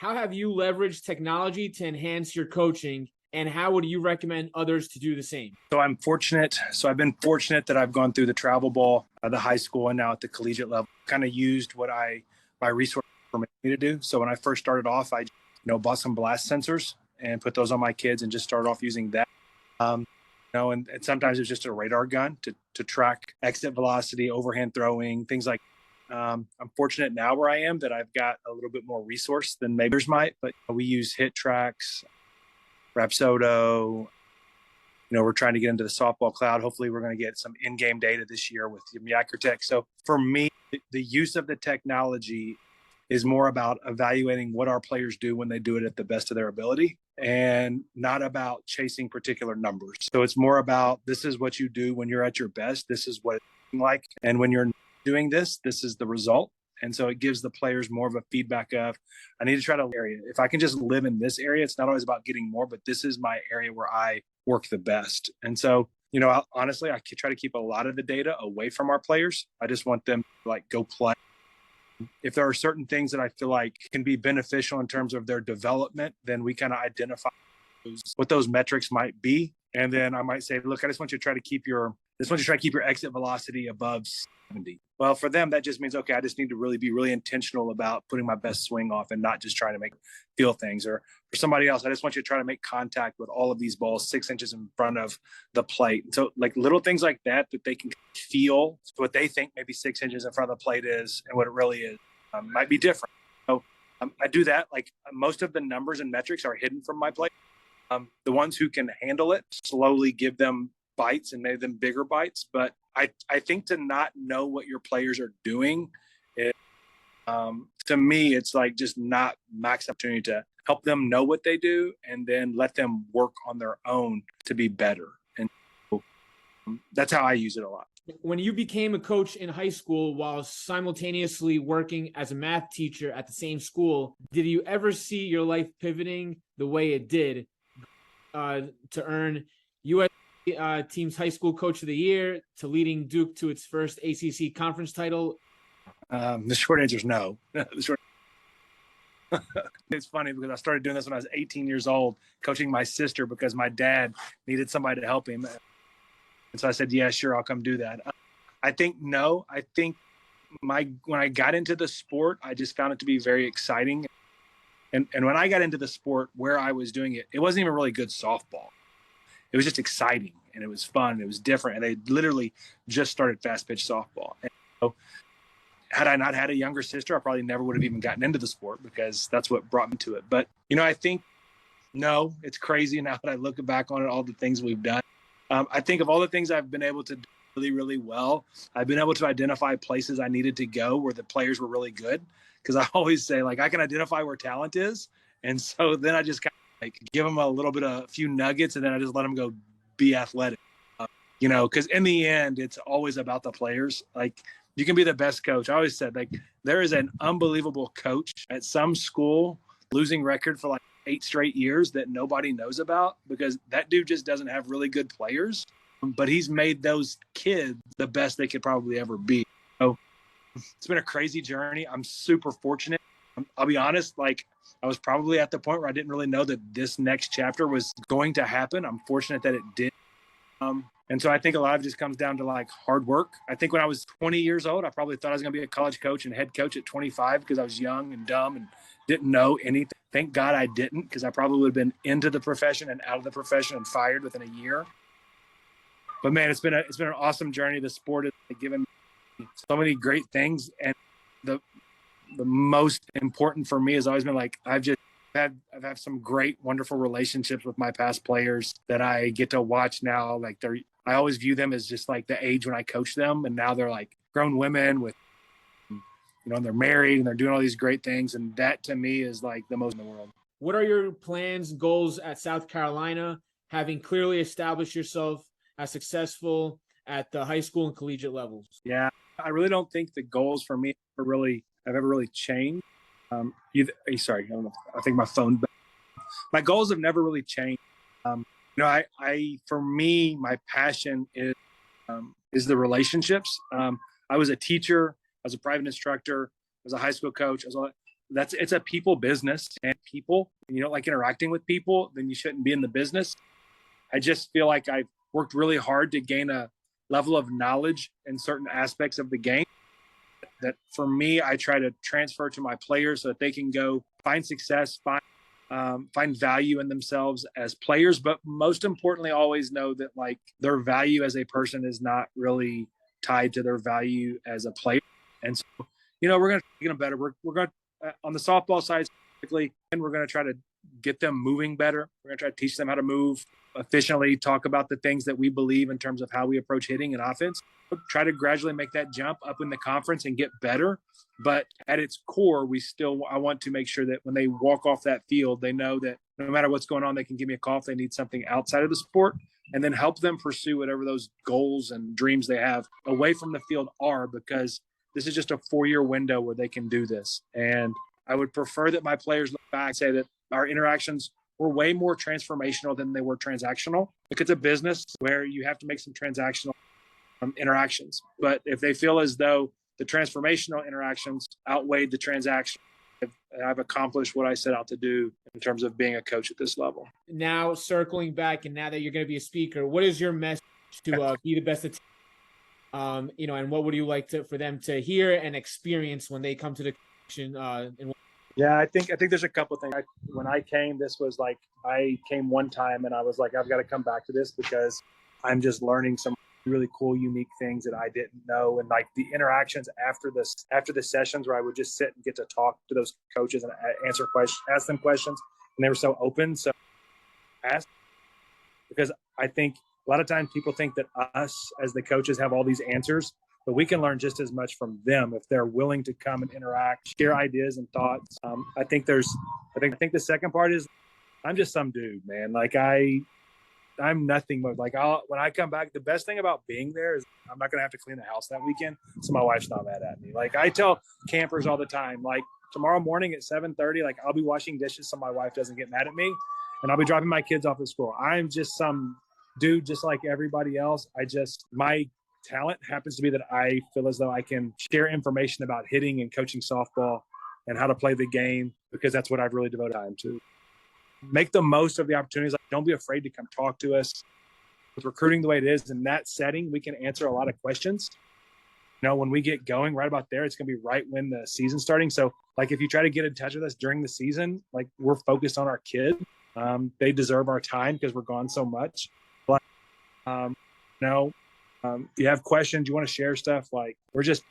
How have you leveraged technology to enhance your coaching, and how would you recommend others to do the same? So I'm fortunate. So I've been fortunate that I've gone through the travel ball, the high school, and now at the collegiate level. Kind of used what my resource permitted me to do. So when I first started off, I bought some blast sensors and put those on my kids and just started off using that. And sometimes it's just a radar gun to track exit velocity, overhand throwing, things like. I'm fortunate now where I am that I've got a little bit more resource than maybe others might, but we use HitTrax, Rapsodo. We're trying to get into the softball cloud. Hopefully we're going to get some in-game data this year with Yakkertech. So for me, the use of the technology is more about evaluating what our players do when they do it at the best of their ability and not about chasing particular numbers. So it's more about, this is what you do when you're at your best. This is what it's like. And when you're doing this, this is the result. And so it gives the players more of a feedback of, I need to try to area. If I can just live in this area, it's not always about getting more, but this is my area where I work the best. And so, honestly, I try to keep a lot of the data away from our players. I just want them to go play. If there are certain things that I feel like can be beneficial in terms of their development, then we kind of identify what those metrics might be. And then I might say, look, I just want you to try to keep your exit velocity above 70. Well, for them, that just means, okay, I just need to really be really intentional about putting my best swing off and not just trying to feel things. Or for somebody else, I just want you to try to make contact with all of these balls 6 inches in front of the plate. So little things like that they can feel what they think maybe 6 inches in front of the plate is and what it really is might be different. So I do that. Most of the numbers and metrics are hidden from my plate. The ones who can handle it, slowly give them bites and make them bigger bites. But I think to not know what your players are doing, to me, it's just not max opportunity to help them know what they do and then let them work on their own to be better. And that's how I use it a lot. When you became a coach in high school while simultaneously working as a math teacher at the same school, did you ever see your life pivoting the way it did to earn U.S. team's high school coach of the year, to leading Duke to its first ACC conference title? The short answer is no. It's funny because I started doing this when I was 18 years old, coaching my sister because my dad needed somebody to help him. And so I said, yeah, sure, I'll come do that. I think no. I think when I got into the sport, I just found it to be very exciting. And when I got into the sport where I was doing it, it wasn't even really good softball. It was just exciting and it was fun. It was different. And they literally just started fast pitch softball. And so had I not had a younger sister, I probably never would have even gotten into the sport because that's what brought me to it. But, I think, no, it's crazy now that I look back on it, all the things we've done. I think of all the things I've been able to do really, really well, I've been able to identify places I needed to go where the players were really good. Because I always say, I can identify where talent is. And so then I just kind of give them a few nuggets, and then I just let them go be athletic. Because in the end, it's always about the players. You can be the best coach. I always said, there is an unbelievable coach at some school losing record for 8 straight years that nobody knows about because that dude just doesn't have really good players, but he's made those kids the best they could probably ever be. So it's been a crazy journey. I'm super fortunate. I'll be honest, I was probably at the point where I didn't really know that this next chapter was going to happen. I'm fortunate that it did. And so I think a lot of it just comes down to hard work. I think when I was 20 years old, I probably thought I was going to be a college coach and head coach at 25 because I was young and dumb and didn't know anything. Thank God I didn't, because I probably would have been into the profession and out of the profession and fired within a year. But man, it's been an awesome journey. The sport has given me so many great things, and the most important for me has always been I've had some great, wonderful relationships with my past players that I get to watch now. I always view them as just the age when I coached them, and now they're grown women with, and they're married and they're doing all these great things. And that to me is the most in the world. What are your plans, goals at South Carolina, having clearly established yourself as successful at the high school and collegiate levels? Yeah, I really don't think the goals for me have ever really changed. Sorry, I don't know. I think my phone. My goals have never really changed. For me, my passion is the relationships. I was a teacher. I was a private instructor. I was a high school coach. it's a people business, and people, you don't like interacting with people, then you shouldn't be in the business. I just feel like I've worked really hard to gain a level of knowledge in certain aspects of the game that for me, I try to transfer to my players so that they can go find success, find value in themselves as players, but most importantly, always know that like their value as a person is not really tied to their value as a player. And so, we're going to get them better. We're going to, on the softball side specifically, and we're going to try to get them moving better. We're going to try to teach them how to move efficiently, talk about the things that we believe in terms of how we approach hitting and offense. Try to gradually make that jump up in the conference and get better. But at its core, I want to make sure that when they walk off that field, they know that no matter what's going on, they can give me a call if they need something outside of the sport, and then help them pursue whatever those goals and dreams they have away from the field are, because this is just a 4-year window where they can do this. And I would prefer that my players look back and say that our interactions were way more transformational than they were transactional. Like, it's a business where you have to make some transactional interactions. But if they feel as though the transformational interactions outweighed the transaction, I've accomplished what I set out to do in terms of being a coach at this level. Now, circling back, and now that you're going to be a speaker, what is your message to be the best at, and what would you like for them to hear and experience when they come to the convention? Yeah, I think there's a couple of things. When I came, this was like, I came one time and I was like, I've got to come back to this because I'm just learning some really cool, unique things that I didn't know. And like the interactions after the sessions where I would just sit and get to talk to those coaches and ask them questions, and they were so open. So ask, because I think a lot of times people think that us as the coaches have all these answers, but we can learn just as much from them if they're willing to come and interact, share ideas and thoughts. I think the second part is I'm just some dude, man. Like I'm nothing but like when I come back, the best thing about being there is I'm not going to have to clean the house that weekend. So my wife's not mad at me. Like I tell campers all the time, like tomorrow morning at 7:30, like I'll be washing dishes so my wife doesn't get mad at me, and I'll be dropping my kids off at school. I'm just some dude, just like everybody else. My talent happens to be that I feel as though I can share information about hitting and coaching softball and how to play the game, because that's what I've really devoted time to. Make the most of the opportunities. Like, don't be afraid to come talk to us. With recruiting the way it is in that setting, we can answer a lot of questions. When we get going right about there, it's going to be right when the season's starting. So like, if you try to get in touch with us during the season, like we're focused on our kids. They deserve our time because we're gone so much. But, you have questions, you want to share stuff, like we're just